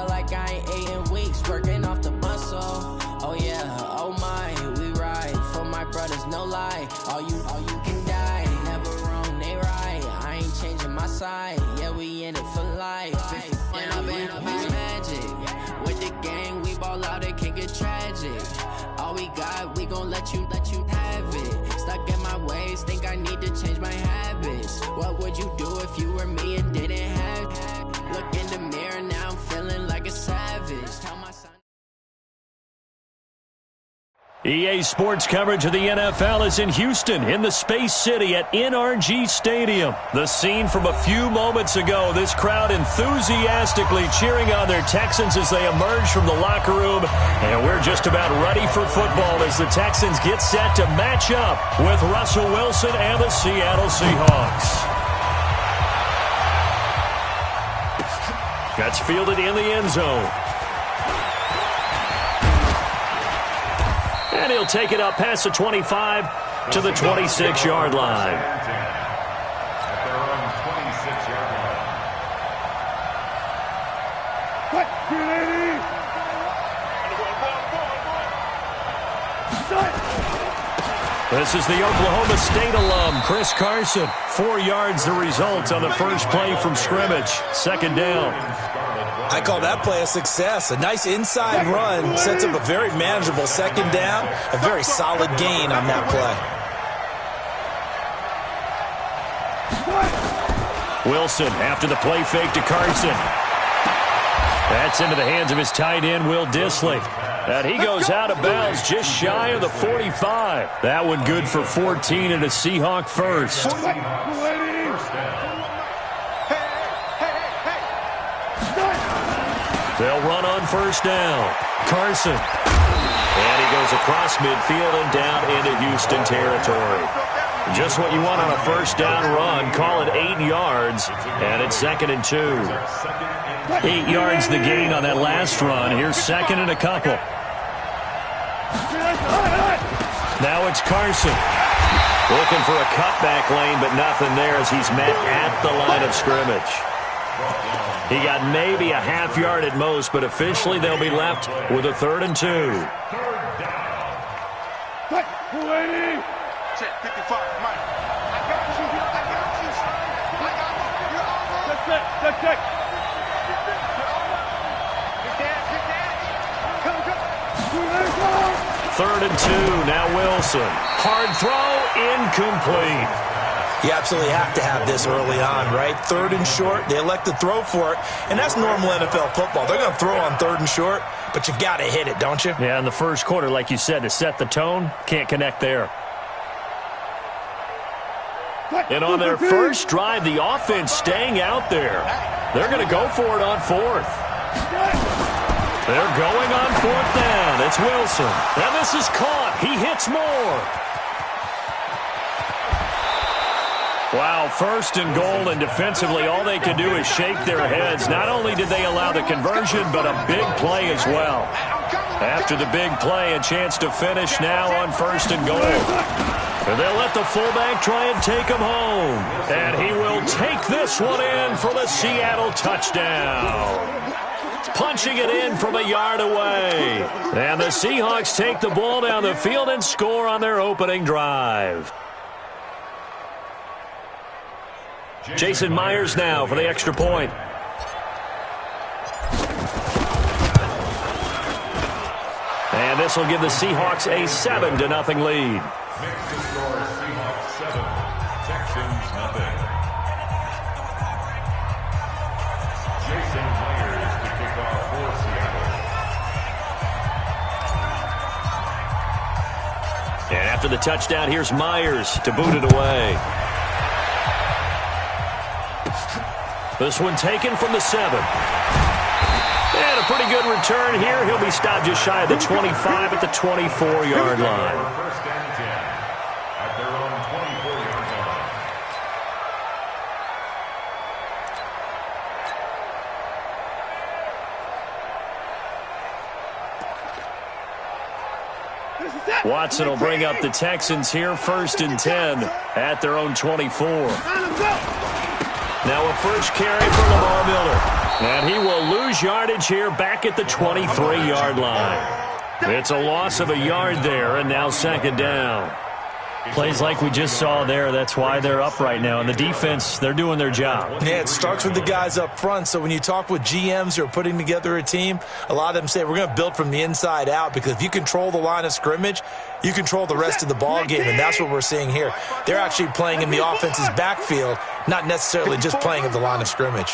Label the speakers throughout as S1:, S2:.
S1: feel like I ain't ate in weeks, working off the muscle. Oh yeah, oh my, we ride for my brothers, no lie. All you can die, never wrong, they right. I ain't changing my side, yeah, we in it for life. And I've been magic with the gang, we ball out, it can get tragic. All we got, we gon' let you have it. Stuck in my ways, think I need to change my habits. What would you do if you were me and didn't have it? Look in the mirror, now I'm feeling like a savage. Tell my son.
S2: EA Sports coverage of the NFL is in Houston, in the Space City at NRG Stadium. The scene from a few moments ago, this crowd enthusiastically cheering on their Texans as they emerge from the locker room. And we're just about ready for football as the Texans get set to match up with Russell Wilson and the Seattle Seahawks. That's fielded in the end zone. And he'll take it up past the 25 to the 26-yard line. This is the Oklahoma State alum, Chris Carson. 4 yards the result on the first play from scrimmage. Second down.
S3: I call that play a success. A nice inside run sets up a very manageable second down. A very solid gain on that play.
S2: Wilson after the play fake to Carson. That's into the hands of his tight end, Will Dissly. And he goes out of bounds just shy of the 45. That one good for 14 and a Seahawk first. They'll run on first down. Carson. And he goes across midfield and down into Houston territory. Just what you want on a first down run. Call it 8 yards. And it's 2nd and 2. 8 yards the gain on that last run. Here's 2nd and a couple. Now it's Carson. Looking for a cutback lane, but nothing there as he's met at the line of scrimmage. He got maybe a half yard at most, but officially they'll be left with a 3rd and 2.
S4: Check 55, Mike. I got you. Check. Come.
S2: 3rd and 2, now Wilson. Hard throw, incomplete.
S3: You absolutely have to have this early on, right? 3rd and short, they elect to throw for it, and that's normal NFL football. They're going to throw on 3rd and short, but you've got to hit it, don't you?
S2: Yeah, in the first quarter, like you said, to set the tone, can't connect there. And on their first drive, the offense staying out there. They're going to go for it on 4th. They're going on 4th down. It's Wilson. And this is caught. He hits more. Wow, 1st and goal, and defensively all they could do is shake their heads. Not only did they allow the conversion, but a big play as well. After the big play, a chance to finish now on 1st and goal. And they'll let the fullback try and take him home. And he will take this one in for the Seattle touchdown. Punching it in from a yard away. And the Seahawks take the ball down the field and score on their opening drive. Jason Myers now for the extra point. And this will give the Seahawks a 7-0 lead.
S5: Seahawks 7, Texans 0. Jason Myers to kick off for Seattle.
S2: And after the touchdown, here's Myers to boot it away. This one taken from the 7. And a pretty good return here. He'll be stopped just shy of the 25 at the 24-yard line.
S5: First and 10 at their own 24-yard
S4: line.
S2: Watson will bring up the Texans here 1st and 10 at their own 24. Now a first carry for Lamar Miller. And he will lose yardage here back at the 23-yard line. It's a loss of a yard there, and now second down. Plays like we just saw there, that's why they're up right now. And the defense, they're doing their job.
S3: Yeah, it starts with the guys up front. So when you talk with GMs who are putting together a team, a lot of them say we're going to build from the inside out, because if you control the line of scrimmage, you control the rest of the ball game, and that's what we're seeing here. They're actually playing in the offense's backfield, not necessarily just playing at the line of scrimmage.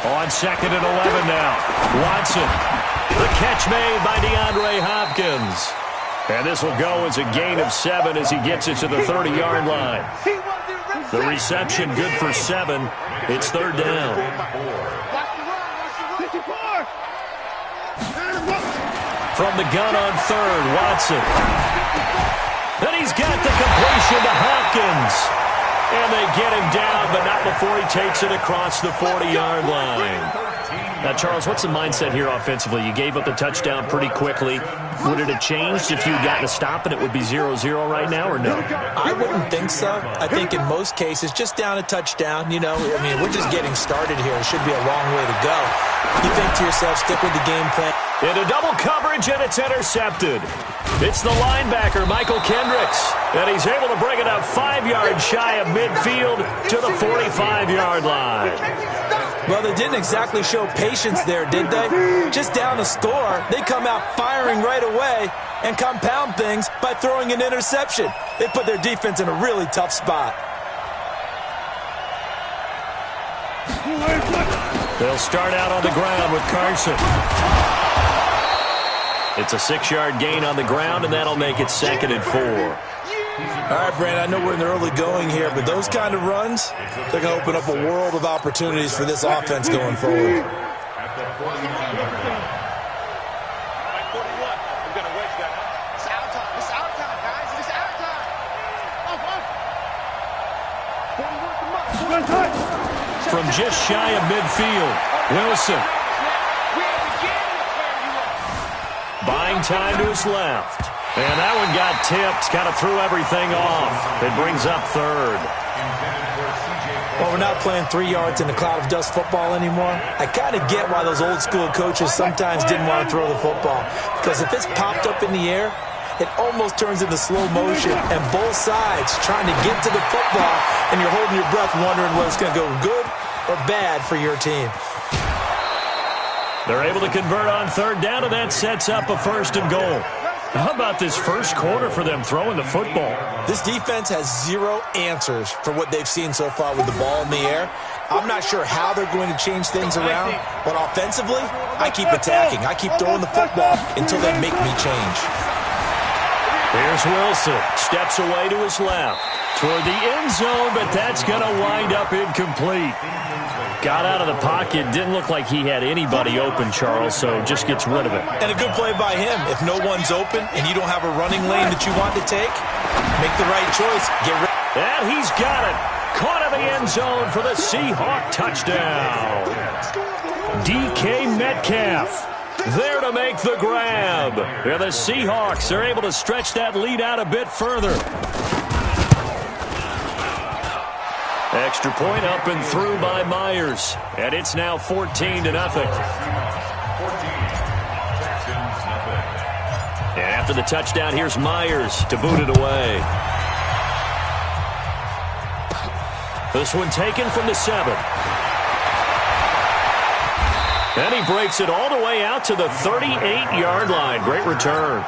S2: On second and 11 now. Watson. The catch made by DeAndre Hopkins. And this will go as a gain of 7 as he gets it to the 30-yard line. The reception good for 7. It's third down. From the gun on third, Watson. And he's got the completion to Hopkins. And they get him down, but not before he takes it across the 40-yard line. Now, Charles, what's the mindset here offensively? You gave up the touchdown pretty quickly. Would it have changed if you had gotten a stop and it would be 0-0 right now, or no?
S3: I wouldn't think so. I think in most cases, just down a touchdown, you know, I mean, we're just getting started here. It should be a long way to go. You think to yourself, stick with the game plan.
S2: Into double coverage, and it's intercepted. It's the linebacker, Michael Kendricks, and he's able to bring it up 5 yards shy of midfield to the 45-yard line.
S3: Well, they didn't exactly show patience there, did they? Just down a score, they come out firing right away and compound things by throwing an interception. They put their defense in a really tough spot.
S2: They'll start out on the ground with Carson. It's a 6-yard gain on the ground, and that'll make it second and 4.
S3: All right, Brandon, I know we're in the early going here, but those kind of runs, they're going to open up a world of opportunities for this offense going forward.
S2: From just shy of midfield, Wilson. Buying time to his left. And that one got tipped, kind of threw everything off. It brings up third.
S3: Well, we're not playing 3 yards in a cloud of dust football anymore. I kind of get why those old school coaches sometimes didn't want to throw the football. Because if it's popped up in the air, it almost turns into slow motion. And both sides trying to get to the football, and you're holding your breath wondering whether it's going to go good or bad for your team.
S2: They're able to convert on third down, and that sets up a first and goal. How about this first quarter for them throwing the football?
S3: This defense has 0 answers for what they've seen so far with the ball in the air. I'm not sure how they're going to change things around, but offensively, I keep attacking. I keep throwing the football until they make me change.
S2: Here's Wilson. Steps away to his left. Toward the end zone, but that's going to wind up incomplete. Got out of the pocket. Didn't look like he had anybody open, Charles, so just gets rid of it.
S3: And a good play by him. If no one's open and you don't have a running lane that you want to take, make the right choice. Get rid.
S2: And he's got it. Caught in the end zone for the Seahawk touchdown. DK Metcalf there to make the grab. And the Seahawks are able to stretch that lead out a bit further. Extra point up and through by Myers. And it's now 14-0. And after the touchdown, here's Myers to boot it away. This one taken from the 7. And he breaks it all the way out to the 38-yard line. Great return.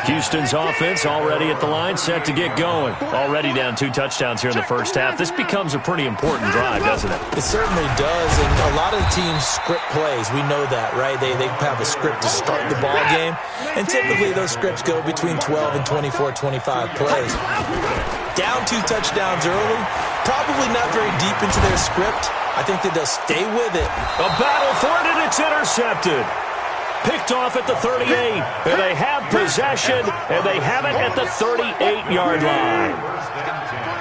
S2: Houston's offense already at the line, set to get going. Already down 2 touchdowns here in the first half. This becomes a pretty important drive, doesn't it?
S3: It certainly does, and a lot of the teams script plays. We know that, right? They have a script to start the ball game, and typically those scripts go between 12 and 24, 25 plays. Down 2 touchdowns early, probably not very deep into their script. I think that they'll stay with it.
S2: A battle for it, and it's intercepted. Picked off at the 38, and they have possession, and they have it at the 38-yard line.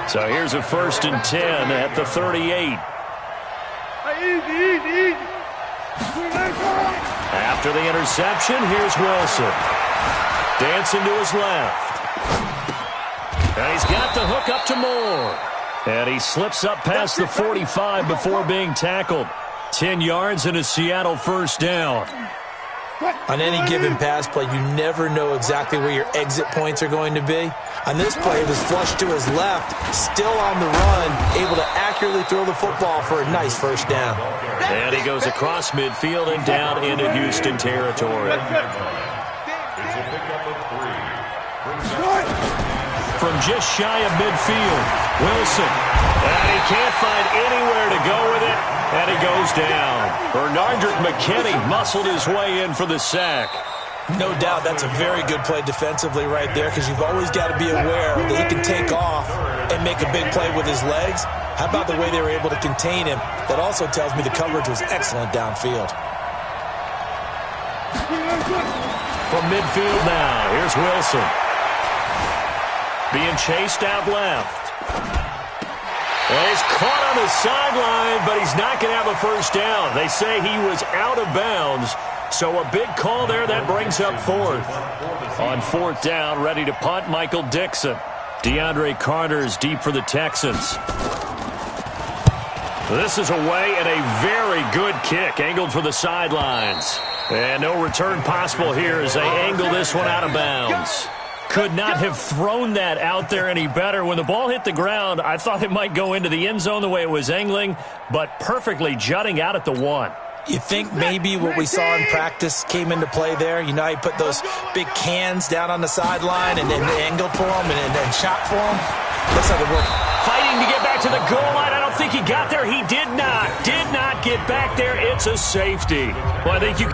S2: So here's a 1st and 10 at the 38. After the interception, here's Wilson. Dancing to his left. And he's got the hook up to Moore. And he slips up past the 45 before being tackled. 10 yards and a Seattle first down.
S3: On any given pass play, you never know exactly where your exit points are going to be. On this play, it was flushed to his left, still on the run, able to accurately throw the football for a nice first down.
S2: And he goes across midfield and down into Houston territory.
S5: It's a pickup of 3.
S2: From just shy of midfield, Wilson. And he can't find anywhere to go with it, and he goes down. Bernardrick McKinney muscled his way in for the sack.
S3: No doubt that's a very good play defensively right there, because you've always got to be aware that he can take off and make a big play with his legs. How about the way they were able to contain him? That also tells me the coverage was excellent downfield.
S2: From midfield now, here's Wilson. Being chased out left. And he's caught on the sideline, but he's not going to have a first down. They say he was out of bounds. So a big call there that brings up fourth. On fourth down, ready to punt, Michael Dixon. DeAndre Carter's deep for the Texans. This is away and a very good kick, angled for the sidelines. And no return possible here as they angle this one out of bounds. Could not have thrown that out there any better. When the ball hit the ground, I thought it might go into the end zone the way it was angling, but perfectly jutting out at the 1.
S3: You think maybe what we saw in practice came into play there? You know, he put those big cans down on the sideline and then angled for them and then shot for them. Looks like it worked.
S2: Fighting to get back to the goal line. I don't think he got there. He did not get back there. It's a safety. Well, I think you...